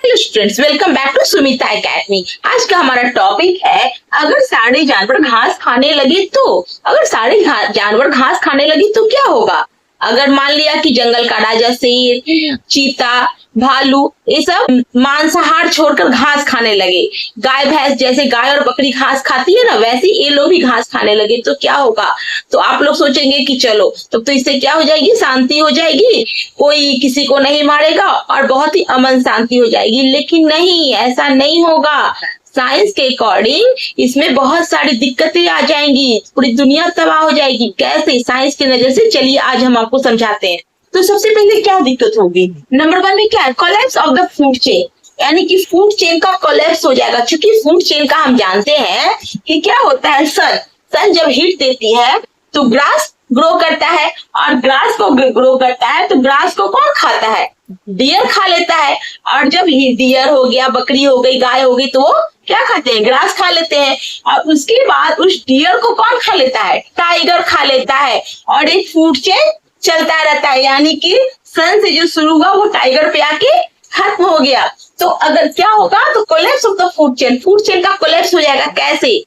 Hello students, welcome back to Sumita Academy. आज का हमारा टॉपिक है अगर सारे जानवर घास खाने लगे तो अगर सारे जानवर घास खाने लगे तो क्या होगा। अगर मान लिया कि जंगल का राजा शेर, चीता, भालू ये सब मांसाहार छोड़कर घास खाने लगे। गाय भैंस जैसे गाय और बकरी घास खाती है ना, वैसे ये लोग भी घास खाने लगे तो क्या होगा। तो आप लोग सोचेंगे कि चलो तब तो इससे क्या हो जाएगी, शांति हो जाएगी, कोई किसी को नहीं मारेगा और बहुत ही अमन शांति हो जाएगी। लेकिन नहीं, ऐसा नहीं होगा। साइंस के अकॉर्डिंग इसमें बहुत सारी दिक्कतें आ जाएंगी, पूरी दुनिया तबाह हो जाएगी। कैसे, साइंस की नजर से चलिए आज हम आपको समझाते हैं। तो सबसे पहले क्या दिक्कत होगी, नंबर 1 में क्या है, collapse of the food chain, यानी कि फूड चेन का कोलैप्स हो जाएगा। क्योंकि फूड चेन का हम जानते हैं कि क्या होता है, सन जब हीट देती है तो ग्रास ग्रो करता है और ग्रास को ग्रो करता है तो ग्रास को कौन खाता है, डियर खा लेता है। और जब डियर हो गया, बकरी हो गई, गाय हो गई तो वो क्या खाते हैं, ग्रास खा लेते हैं। और उसके बाद उस डियर को कौन खा लेता है, टाइगर खा लेता है। और एक फूड चेन चलता रहता है, यानी कि सन से जो शुरू हुआ वो टाइगर पे आके खत्म हो गया। तो अगर क्या होगा, तो collapse of the food chain का कोलैप्स हो जाएगा। कैसे,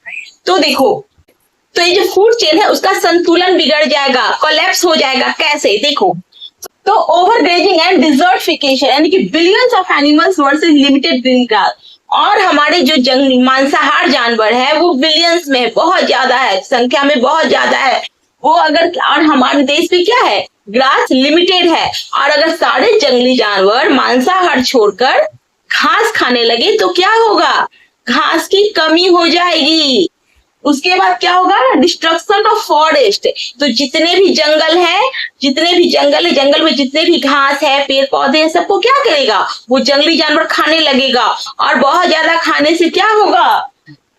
तो देखो, तो ये जो फूड चेन है उसका संतुलन बिगड़ जाएगा, कोलैप्स हो जाएगा। कैसे, देखो, तो ओवर ग्रेजिंग एंड डिजर्टिफिकेशन, यानी कि billions of animals versus limited green grass. और हमारे जो जंगली मांसाहार जानवर है वो बिलियंस में बहुत ज्यादा है, संख्या में बहुत ज्यादा है वो। अगर और हमारे देश में क्या है, ग्रास लिमिटेड है। और अगर सारे जंगली जानवर मांसाहार छोड़कर घास खाने लगे तो क्या होगा, घास की कमी हो जाएगी। उसके बाद क्या होगा, डिस्ट्रक्शन ऑफ फॉरेस्ट। तो जितने भी जंगल है, जंगल में जितने भी घास है, पेड़ पौधे हैं, सबको क्या करेगा, वो जंगली जानवर खाने लगेगा। और बहुत ज्यादा खाने से क्या होगा,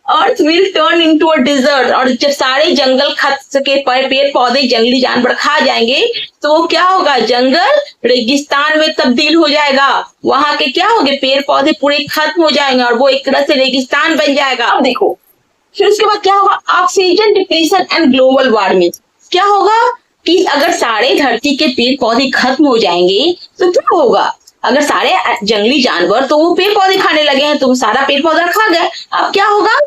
earth will turn into a desert. और जब सारे जंगल के पेड़ पौधे जंगली जानवर खा जाएंगे तो वो क्या होगा, जंगल रेगिस्तान में तब्दील हो जाएगा। वहां के क्या होंगे, पेड़ पौधे पूरे खत्म हो जाएंगे और वो एक तरह से रेगिस्तान बन जाएगा। अब देखो, फिर उसके बाद क्या होगा, oxygen depletion and global warming. क्या होगा कि अगर सारे धरती के पेड़ पौधे खत्म हो जाएंगे तो क्या होगा, अगर सारे जंगली जानवर तो वो पेड़ पौधे खाने लगे हैं तो वो सारा पेड़ पौधा खा गए। अब क्या होगा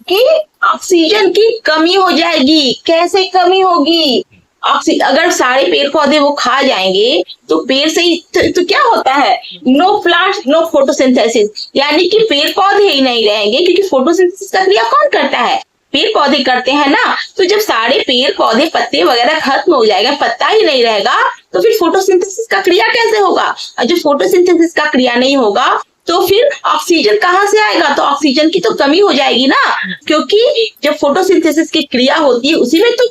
कि ऑक्सीजन की कमी हो जाएगी। कैसे कमी होगी, अगर सारे पेड़ पौधे वो खा जाएंगे तो पेड़ से तो क्या होता है, नो प्लांट नो फोटोसिंथेसिस, यानी कि पेड़ पौधे ही नहीं रहेंगे। क्योंकि फोटोसिंथेसिस का क्रिया कौन करता है, पेड़ पौधे करते हैं ना। तो जब सारे पेड़ पौधे पत्ते वगैरह खत्म हो जाएगा, पत्ता ही नहीं रहेगा, तो फिर फोटोसिंथेसिस का क्रिया कैसे होगा। और जब फोटोसिंथेसिस का क्रिया नहीं होगा तो फिर ऑक्सीजन कहाँ से आएगा, तो ऑक्सीजन की तो कमी हो जाएगी ना। क्योंकि जब फोटोसिंथेसिस की क्रिया होती है उसी में तो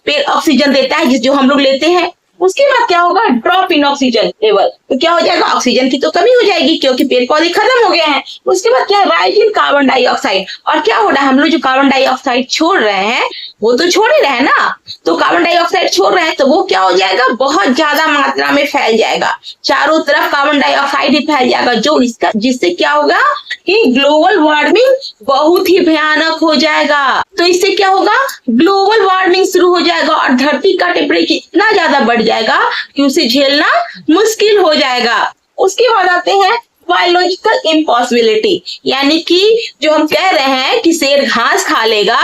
पेड़ ऑक्सीजन देता है जो हम लोग लेते हैं। उसके बाद क्या होगा, ड्रॉप इन ऑक्सीजन लेवल, तो क्या हो जाएगा, ऑक्सीजन की तो कमी हो जाएगी क्योंकि पेड़ पौधे खत्म हो गए हैं। उसके बाद क्या, राइज इन कार्बन डाइऑक्साइड। और क्या हो रहा है, हम लोग जो कार्बन डाइऑक्साइड छोड़ रहे हैं वो तो छोड़ ही रहे हैं ना, तो कार्बन डाइऑक्साइड छोड़ रहे हैं तो वो क्या हो जाएगा, बहुत ज्यादा मात्रा में फैल जाएगा, चारों तरफ कार्बन डाइऑक्साइड ही फैल जाएगा। जो इसका जिससे क्या होगा कि ग्लोबल वार्मिंग बहुत ही भयानक हो जाएगा। तो इससे क्या होगा, ग्लोबल वार्मिंग शुरू हो जाएगा और धरती का टेम्परेचर इतना ज्यादा बढ़ जाएगा कि उसे झेलना मुश्किल हो जाएगा। उसके बाद आते हैं बायोलॉजिकल इम्पॉसिबिलिटी, यानी कि जो हम कह रहे हैं कि शेर घास खा लेगा,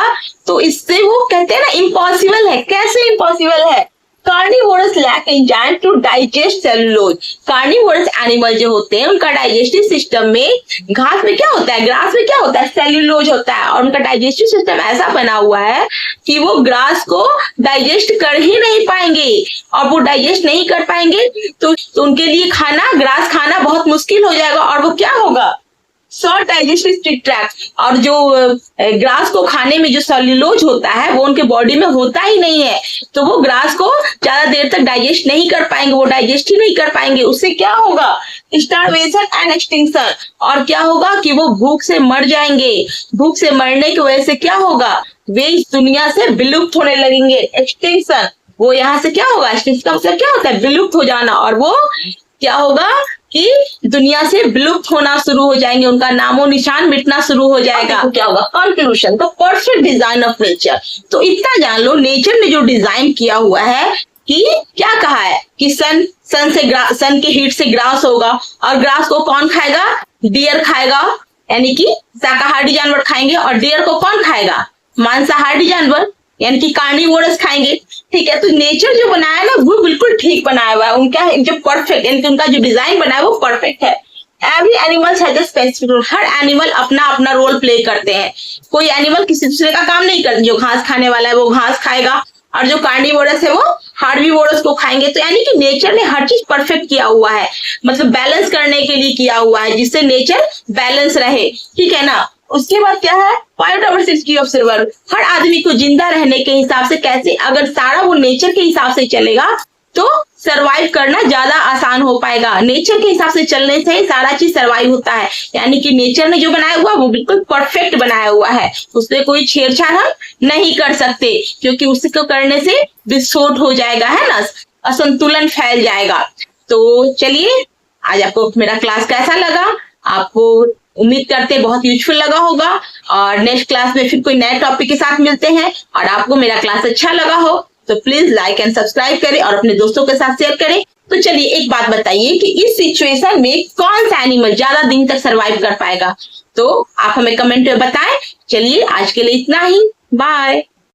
तो इससे वो कहते हैं ना इम्पॉसिबल है। कैसे इम्पॉसिबल है, carnivorous lack enzyme to digest cellulose. Carnivorous animal जो होते हैं उनका डाइजेस्टिव सिस्टम में, घास में क्या होता है, ग्रास में क्या होता है, सेलुलोज होता है। और उनका डाइजेस्टिव सिस्टम ऐसा बना हुआ है कि वो ग्रास को डाइजेस्ट कर ही नहीं पाएंगे। और वो डाइजेस्ट नहीं कर पाएंगे तो उनके लिए ग्रास खाना बहुत मुश्किल हो जाएगा। और वो क्या होगा, शॉर्ट डाइजेस्टिव ट्रैक्ट। और जो ग्रास को खाने में जो सेल्यूलोज होता है वो उनके बॉडी में होता ही नहीं है, तो वो ग्रास को ज्यादा देर तक डाइजेस्ट नहीं कर पाएंगे, वो डाइजेस्ट ही नहीं कर पाएंगे। उससे क्या होगा, स्टार्वेशन एंड एक्सटिंक्शन। और क्या होगा कि वो भूख से मर जाएंगे। भूख से मरने की वजह से क्या होगा, वे इस दुनिया से विलुप्त होने लगेंगे। एक्सटिंक्शन, वो यहाँ से क्या होगा, एक्सटिंक्शन का मतलब क्या होता है, विलुप्त हो जाना। और वो क्या होगा कि दुनिया से विलुप्त होना शुरू हो जाएंगे, उनका नामो निशान मिटना शुरू हो जाएगा। तो क्या होगा, conclusion, the perfect design of nature. तो इतना जान लो, नेचर ने जो डिजाइन किया हुआ है कि क्या कहा है कि सन के हीट से ग्रास होगा और ग्रास को कौन खाएगा, डियर खाएगा, यानी कि शाकाहारी जानवर खाएंगे, और डियर को कौन खाएगा? मांसाहारी जानवर, यानी कि कार्निवोरस खाएंगे। ठीक है, तो नेचर जो बनाया ना वो बिल्कुल ठीक बनाया हुआ है, उनका जो परफेक्ट, यानी कि उनका जो डिजाइन बनाया वो परफेक्ट है। Every animal has a specific role, हर एनिमल अपना अपना रोल प्ले करते हैं। कोई एनिमल किसी दूसरे का काम नहीं करते, जो घास खाने वाला है वो घास खाएगा, और जो कार्निवोरस है वो हार्बीवोरस को खाएंगे। तो यानी कि नेचर ने हर चीज परफेक्ट किया हुआ है, मतलब बैलेंस करने के लिए किया हुआ है, जिससे नेचर बैलेंस रहे। ठीक है ना। उसके बाद क्या है, बायोडाइवर्सिटी ऑफ सर्वाइवल, हर आदमी को जिंदा रहने के हिसाब से कैसे, अगर सारा वो नेचर के हिसाब से चलेगा तो सरवाइव करना ज्यादा आसान हो पाएगा। नेचर के हिसाब से चलने से ही सारा चीज सरवाइव होता है, यानी कि नेचर ने जो बनाया हुआ वो बिल्कुल परफेक्ट बनाया हुआ है, उससे कोई छेड़छाड़ हम नहीं कर सकते, क्योंकि उसको करने से विस्फोट हो जाएगा, है ना, असंतुलन फैल जाएगा। तो चलिए, आज आपको मेरा क्लास कैसा लगा? आपको उम्मीद करते बहुत यूजफुल लगा होगा, और नेक्स्ट क्लास में फिर कोई नए टॉपिक के साथ मिलते हैं। और आपको मेरा क्लास अच्छा लगा हो तो प्लीज लाइक एंड सब्सक्राइब करें और अपने दोस्तों के साथ शेयर करें। तो चलिए, एक बात बताइए कि इस सिचुएशन में कौन सा एनिमल ज्यादा दिन तक सरवाइव कर पाएगा? तो आप हमें कमेंट में बताएं। चलिए, आज के लिए इतना ही, बाय।